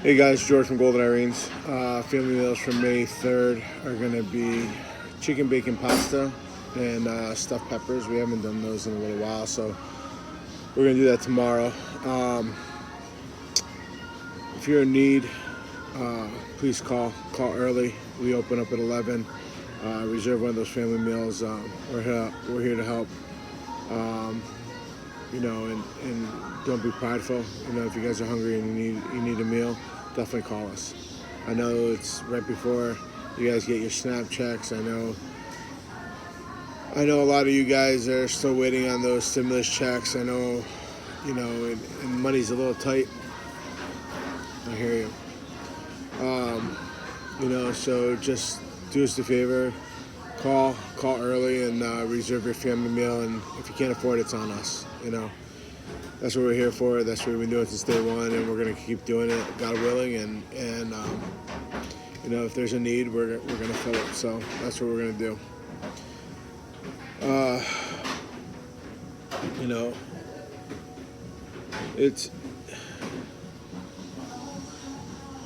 Hey guys, George from Golden Irenes. Family meals for May 3rd are going to be chicken bacon pasta and stuffed peppers. We haven't done those in a little while, so we're going to do that tomorrow. If you're in need, please call. Call early. We open up at 11. Reserve one of those family meals. We're here to help. And don't be prideful. If you guys are hungry and you need a meal, definitely call us. I know it's right before you guys get your SNAP checks. I know a lot of you guys are still waiting on those stimulus checks. I know, and money's a little tight. I hear you. So just do us a favor. Call early and reserve your family meal, and if you can't afford it, it's on us. That's what we're here for. That's what we've been doing since day one, and we're gonna keep doing it, God willing. And if there's a need, we're gonna fill it. So that's what we're gonna do. It's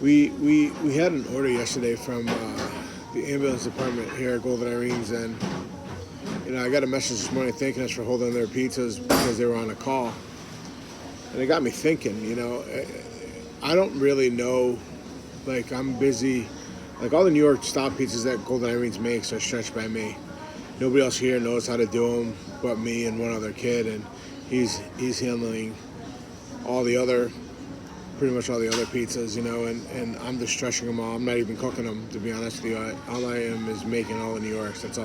we had an order yesterday from the ambulance department here at Golden Irenes, and I got a message this morning thanking us for holding their pizzas because they were on a call, and it got me thinking. I don't really know. Like, I'm busy. Like, all the New York style pizzas that Golden Irenes makes are stretched by me. Nobody else here knows how to do them but me and one other kid, and he's handling pretty much all the other pizzas, and I'm just stretching them all. I'm not even cooking them, to be honest with you. All I am is making all the New Yorks. That's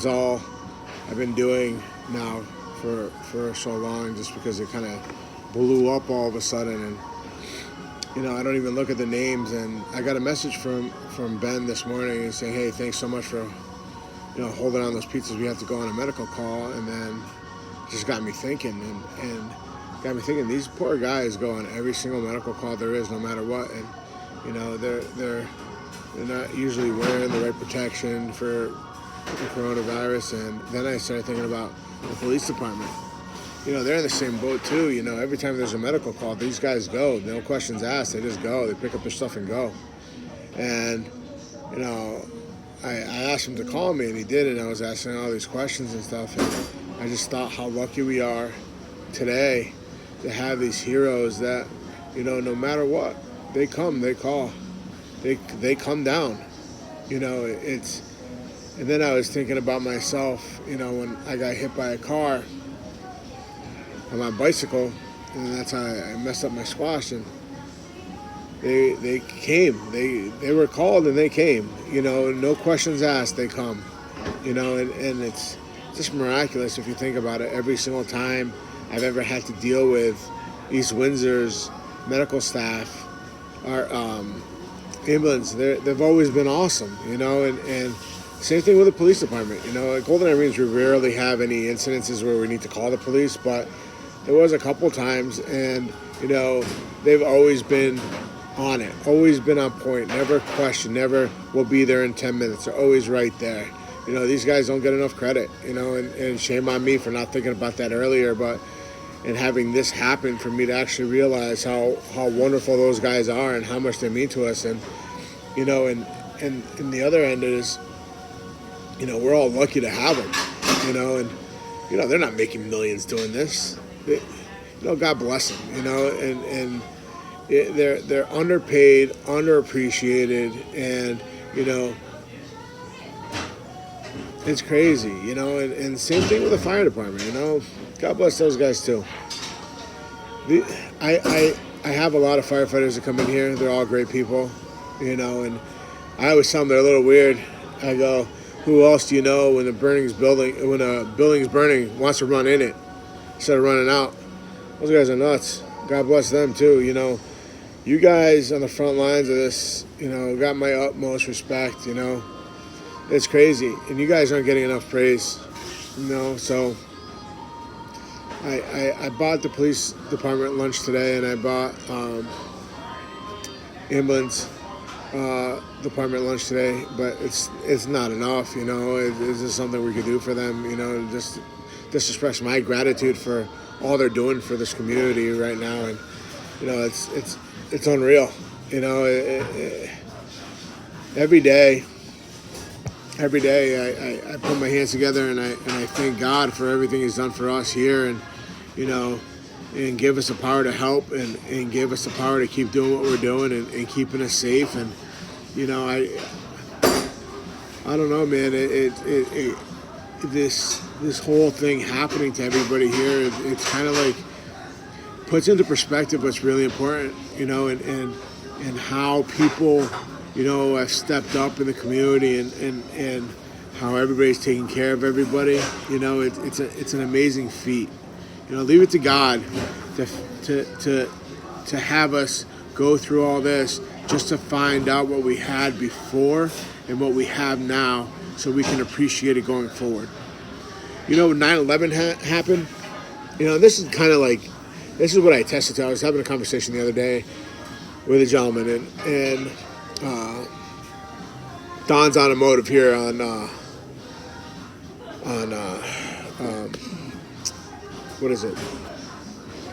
all I've been doing now for so long, just because it kind of blew up all of a sudden. And I don't even look at the names. And I got a message from Ben this morning saying, hey, thanks so much for holding on those pizzas. We have to go on a medical call. And then it just got me thinking, and got me thinking, these poor guys go on every single medical call there is, no matter what. And they're not usually wearing the right protection for the coronavirus. And then I started thinking about the police department. They're in the same boat too. Every time there's a medical call, these guys go, no questions asked. They just go. They pick up their stuff and go. And I asked him to call me, and he did. And I was asking all these questions and stuff. And I just thought how lucky we are today to have these heroes that, no matter what, they come, they call, they come down. And then I was thinking about myself, when I got hit by a car on my bicycle, and that's how I messed up my squash. And they came, they were called, and they came. No questions asked, they come. And it's just miraculous if you think about it. Every single time I've ever had to deal with East Windsor's medical staff, our ambulance, they've always been awesome, and same thing with the police department. At Golden Irenes, we rarely have any incidences where we need to call the police, but there was a couple times, and they've always been on it, always been on point, never questioned, never will be there in 10 minutes. They're always right there. These guys don't get enough credit, and shame on me for not thinking about that earlier, and having this happen for me to actually realize how wonderful those guys are and how much they mean to us. And and the other end is, we're all lucky to have them, and they're not making millions doing this. God bless them, and they're underpaid, underappreciated, and it's crazy, and same thing with the fire department, God bless those guys too. I have a lot of firefighters that come in here. They're all great people, and I always tell them they're a little weird. I go, who else do you know when a building's burning wants to run in it instead of running out? Those guys are nuts. God bless them too. You guys on the front lines of this, got my utmost respect. It's crazy, and you guys aren't getting enough praise. So I bought the police department lunch today, and I bought ambulance department lunch today, but it's not enough. It's just something we could do for them. Just express my gratitude for all they're doing for this community right now, and it's unreal. You know, every day, I put my hands together and I thank God for everything He's done for us here, and you know, and give us the power to help, and give us the power to keep doing what we're doing, and keeping us safe. And you know, I don't know, man. This whole thing happening to everybody here, it's kind of like puts into perspective what's really important, you know, and how people, you know, have stepped up in the community, and how everybody's taking care of everybody. You know, it's an amazing feat. You know, leave it to God to have us go through all this just to find out what we had before and what we have now, so we can appreciate it going forward. You know, when 9/11 happened, you know, this is what I attested to. I was having a conversation the other day with a gentleman, and Don's Automotive here on what is it,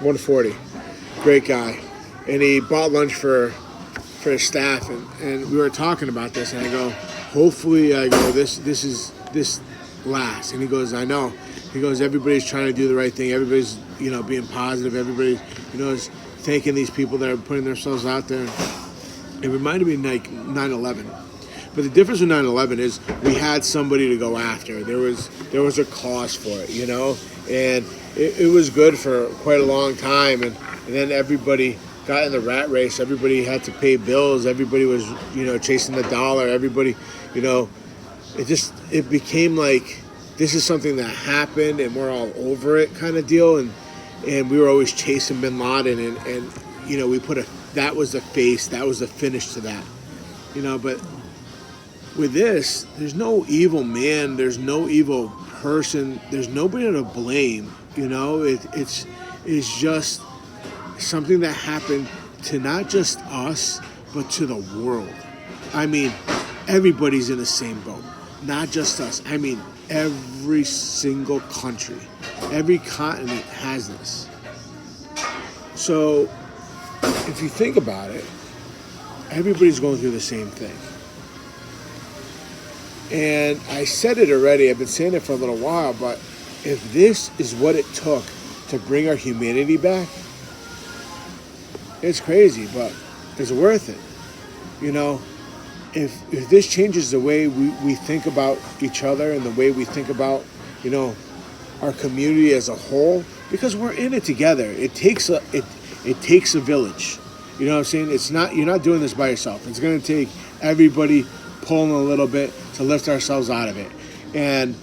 140. Great guy, and he bought lunch for his staff, and we were talking about this, and I go, hopefully, I go, this lasts. And he goes, I know. He goes, everybody's trying to do the right thing. Everybody's, you know, being positive. Everybody, you know, is thanking these people that are putting themselves out there. It reminded me of like 9/11. But the difference with 9/11 is we had somebody to go after. There was a cause for it, you know, and it was good for quite a long time. And then everybody got in the rat race. Everybody had to pay bills. Everybody was, you know, chasing the dollar. Everybody, you know, it became like this is something that happened and we're all over it kind of deal. And we were always chasing Bin Laden, and you know, that was the face, that was the finish to that, you know. But with this, there's no evil man, there's no evil person, there's nobody to blame, you know. It's just something that happened to not just us, but to the world. I mean, everybody's in the same boat, not just us. I mean, every single country, every continent has this. So if you think about it, everybody's going through the same thing. And I said it already, I've been saying it for a little while, but if this is what it took to bring our humanity back, it's crazy, but it's worth it. You know, if this changes the way we think about each other and the way we think about, you know, our community as a whole, because we're in it together. It takes a village. You know what I'm saying? You're not doing this by yourself. It's going to take everybody pulling a little bit to lift ourselves out of it. And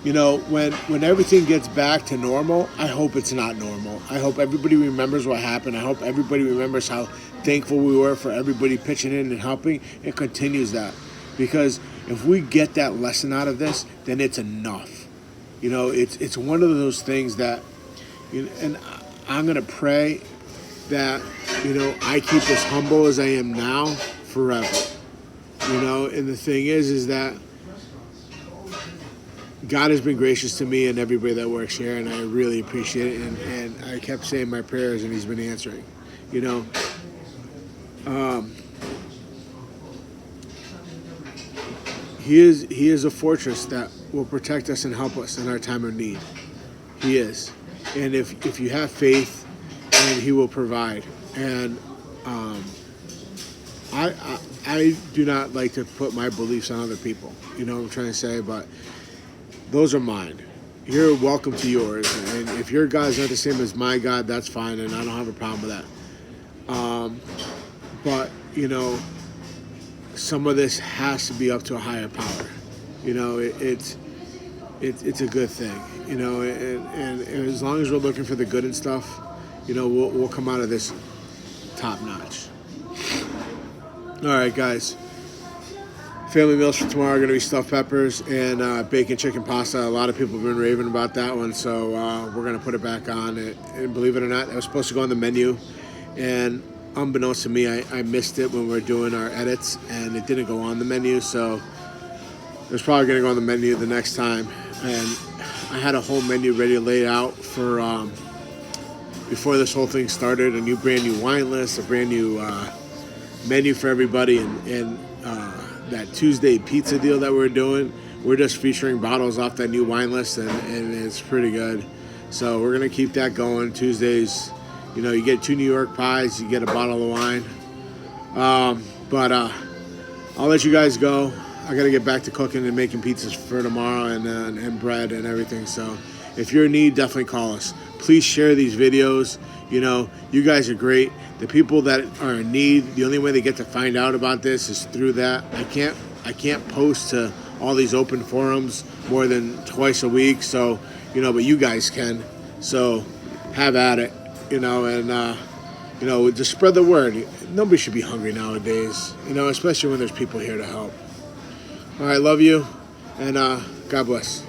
you know, when everything gets back to normal, I hope it's not normal. I hope everybody remembers what happened. I hope everybody remembers how thankful we were for everybody pitching in and helping, and continues that. Because if we get that lesson out of this, then it's enough. You know, it's one of those things that, you know, and I'm going to pray that, you know, I keep as humble as I am now forever. You know, and the thing is that God has been gracious to me and everybody that works here, and I really appreciate it. And I kept saying my prayers, and He's been answering. You know, He is a fortress that will protect us and help us in our time of need. He is, and if you have faith, then He will provide. And I do not like to put my beliefs on other people. You know what I'm trying to say, but those are mine. You're welcome to yours. And if your God's not the same as my God, that's fine, and I don't have a problem with that. But, you know, some of this has to be up to a higher power. You know, it's a good thing. You know, and as long as we're looking for the good and stuff, you know, we'll come out of this top notch. All right, guys. Family meals for tomorrow are going to be stuffed peppers and bacon chicken pasta. A lot of people have been raving about that one, so we're going to put it back on. And believe it or not, it was supposed to go on the menu. And unbeknownst to me, I missed it when we were doing our edits, and it didn't go on the menu. So it's probably going to go on the menu the next time. And I had a whole menu ready to lay out for before this whole thing started. A brand new wine list, a brand new menu for everybody, and that Tuesday pizza deal that we're doing, we're just featuring bottles off that new wine list, and it's pretty good. So we're gonna keep that going. Tuesdays, you know, you get 2 New York pies, you get a bottle of wine. But I'll let you guys go. I gotta get back to cooking and making pizzas for tomorrow, and bread and everything. So if you're in need, definitely call us. Please share these videos. You know, you guys are great. The people that are in need, the only way they get to find out about this is through that. I can't post to all these open forums more than twice a week. So, you know, but you guys can. So have at it, you know, and you know, just spread the word. Nobody should be hungry nowadays, you know, especially when there's people here to help. All right, love you, and God bless.